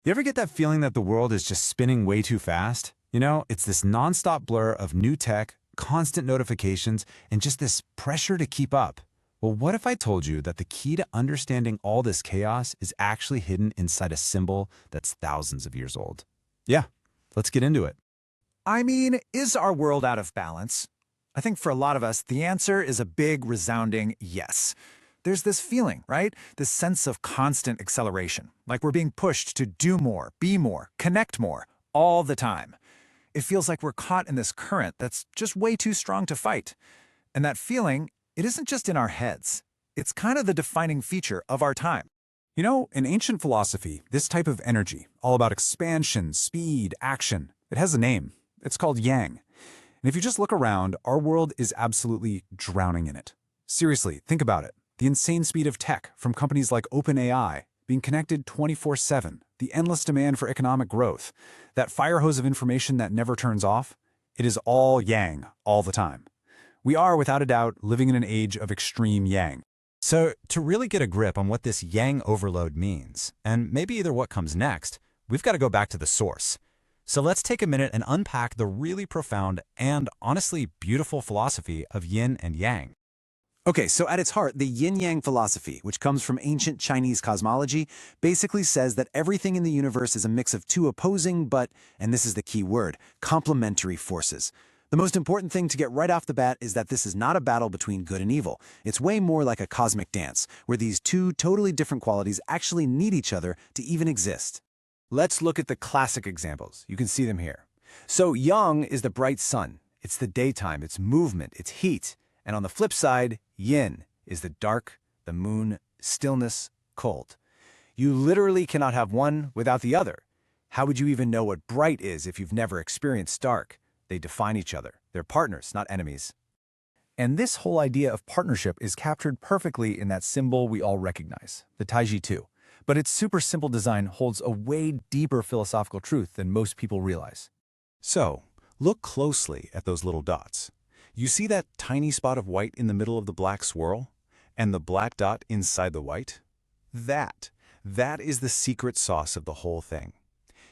You ever get that feeling that the world is just spinning way too fast? It's this nonstop blur of new tech, constant notifications, and just this pressure to keep up. Well, what if I told you that the key to understanding all this chaos is actually hidden inside a symbol that's thousands of years old? Yeah, let's get into it. I mean, is our world out of balance? I think for a lot of us, the answer is a big, resounding yes. There's this feeling, right? This sense of constant acceleration, like we're being pushed to do more, be more, connect more, all the time. It feels like we're caught in this current that's just way too strong to fight. And that feeling, it isn't just in our heads. It's kind of the defining feature of our time. In ancient philosophy, this type of energy, all about expansion, speed, action, it has a name. It's called yang. And if you just look around, our world is absolutely drowning in it. Seriously, think about it. The insane speed of tech from companies like OpenAI, being connected 24/7, the endless demand for economic growth, that fire hose of information that never turns off, it is all yang all the time. We are, without a doubt, living in an age of extreme yang. So, to really get a grip on what this yang overload means, and maybe either what comes next, we've got to go back to the source. So let's take a minute and unpack the really profound and honestly beautiful philosophy of yin and yang. Okay, so at its heart, the yin-yang philosophy, which comes from ancient Chinese cosmology, basically says that everything in the universe is a mix of two opposing but, and this is the key word, complementary forces. The most important thing to get right off the bat is that this is not a battle between good and evil. It's way more like a cosmic dance, where these two totally different qualities actually need each other to even exist. Let's look at the classic examples. You can see them here. So yang is the bright sun. It's the daytime, it's movement, it's heat. And on the flip side, yin is the dark, the moon, stillness, cold. You literally cannot have one without the other. How would you even know what bright is if you've never experienced dark? They define each other. They're partners, not enemies. And this whole idea of partnership is captured perfectly in that symbol we all recognize, the Taiji 2. But its super simple design holds a way deeper philosophical truth than most people realize. So, look closely at those little dots. You see that tiny spot of white in the middle of the black swirl? And the black dot inside the white? That is the secret sauce of the whole thing.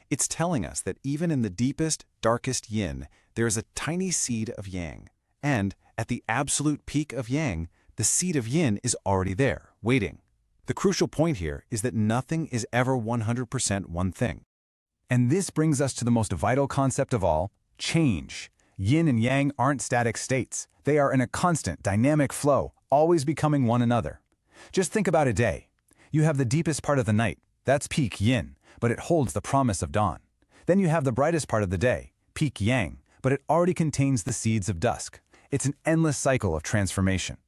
It's telling us that even in the deepest, darkest yin, there is a tiny seed of yang. And at the absolute peak of yang, the seed of yin is already there, waiting. The crucial point here is that nothing is ever 100% one thing. And this brings us to the most vital concept of all, change. Yin and yang aren't static states. They are in a constant, dynamic flow, always becoming one another. Just think about a day. You have the deepest part of the night. That's peak yin, but it holds the promise of dawn. Then you have the brightest part of the day, peak yang, but it already contains the seeds of dusk. It's an endless cycle of transformation.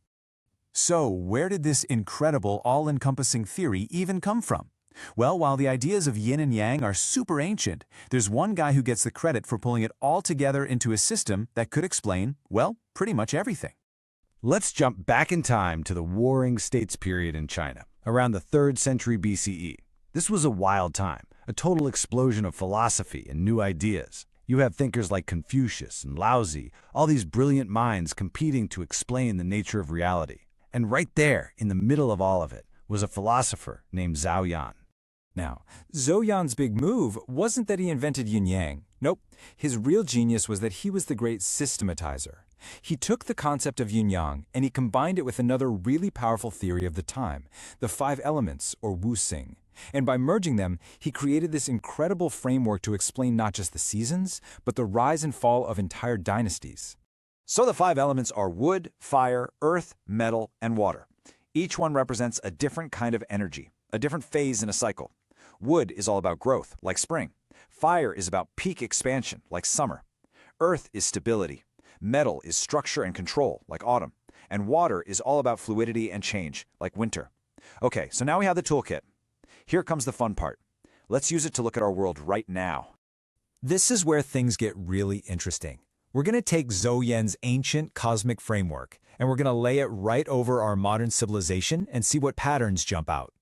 So, where did this incredible, all-encompassing theory even come from? Well, while the ideas of yin and yang are super ancient, there's one guy who gets the credit for pulling it all together into a system that could explain, well, pretty much everything. Let's jump back in time to the Warring States period in China, around the 3rd century BCE. This was a wild time, a total explosion of philosophy and new ideas. You have thinkers like Confucius and Laozi, all these brilliant minds competing to explain the nature of reality. And right there, in the middle of all of it, was a philosopher named Zhao Yan. Now, Zhou Yan's big move wasn't that he invented yin-yang. Nope. His real genius was that he was the great systematizer. He took the concept of yin-yang and he combined it with another really powerful theory of the time, the 5 elements, or wuxing. And by merging them, he created this incredible framework to explain not just the seasons, but the rise and fall of entire dynasties. So the 5 elements are wood, fire, earth, metal, and water. Each one represents a different kind of energy, a different phase in a cycle. Wood is all about growth, like spring. Fire is about peak expansion, like summer. Earth is stability. Metal is structure and control, like autumn. And water is all about fluidity and change, like winter. Okay, so now we have the toolkit. Here comes the fun part. Let's use it to look at our world right now. This is where things get really interesting. We're going to take Zhou Yan's ancient cosmic framework, and we're going to lay it right over our modern civilization and see what patterns jump out.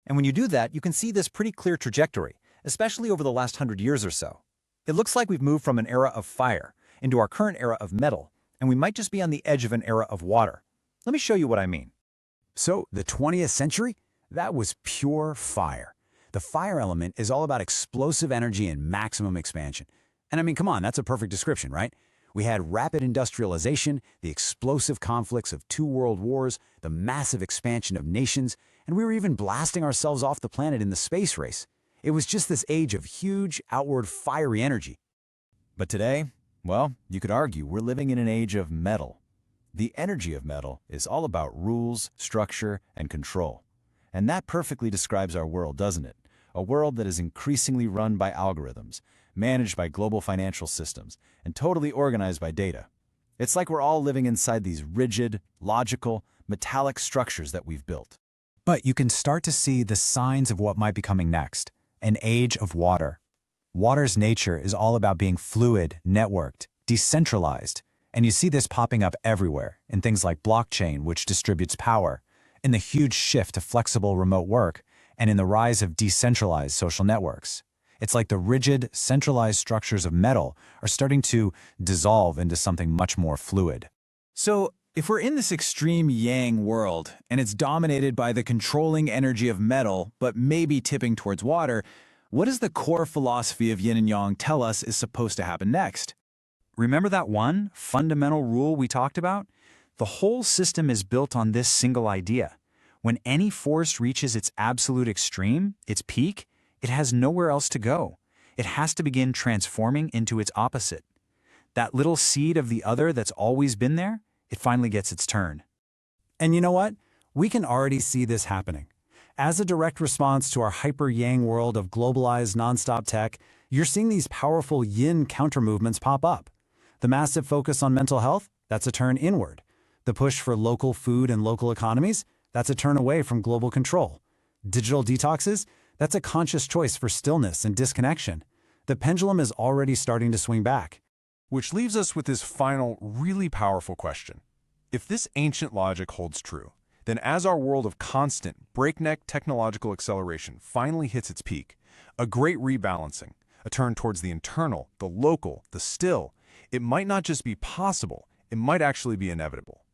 And when you do that, you can see this pretty clear trajectory, especially over the last 100 years or so. It looks like we've moved from an era of fire into our current era of metal, and we might just be on the edge of an era of water. Let me show you what I mean. So, the 20th century? That was pure fire. The fire element is all about explosive energy and maximum expansion. And I mean, come on, that's a perfect description, right? We had rapid industrialization, the explosive conflicts of 2 world wars, the massive expansion of nations, and we were even blasting ourselves off the planet in the space race. It was just this age of huge, outward, fiery energy. But today, well, you could argue we're living in an age of metal. The energy of metal is all about rules, structure, and control. And that perfectly describes our world, doesn't it? A world that is increasingly run by algorithms, managed by global financial systems, and totally organized by data. It's like we're all living inside these rigid, logical, metallic structures that we've built. But you can start to see the signs of what might be coming next, an age of water. Water's nature is all about being fluid, networked, decentralized, and you see this popping up everywhere in things like blockchain, which distributes power, in the huge shift to flexible remote work, and in the rise of decentralized social networks. It's like the rigid, centralized structures of metal are starting to dissolve into something much more fluid. So, if we're in this extreme yang world, and it's dominated by the controlling energy of metal, but maybe tipping towards water, what does the core philosophy of yin and yang tell us is supposed to happen next? Remember that one fundamental rule we talked about? The whole system is built on this single idea. When any force reaches its absolute extreme, its peak, it has nowhere else to go. It has to begin transforming into its opposite. That little seed of the other that's always been there, it finally gets its turn. And you know what? We can already see this happening. As a direct response to our hyper-yang world of globalized nonstop tech, you're seeing these powerful yin counter-movements pop up. The massive focus on mental health, that's a turn inward. The push for local food and local economies, that's a turn away from global control. Digital detoxes, that's a conscious choice for stillness and disconnection. The pendulum is already starting to swing back. Which leaves us with this final, really powerful question. If this ancient logic holds true, then as our world of constant, breakneck technological acceleration finally hits its peak, a great rebalancing, a turn towards the internal, the local, the still, it might not just be possible, it might actually be inevitable.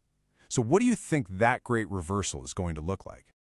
So what do you think that great reversal is going to look like?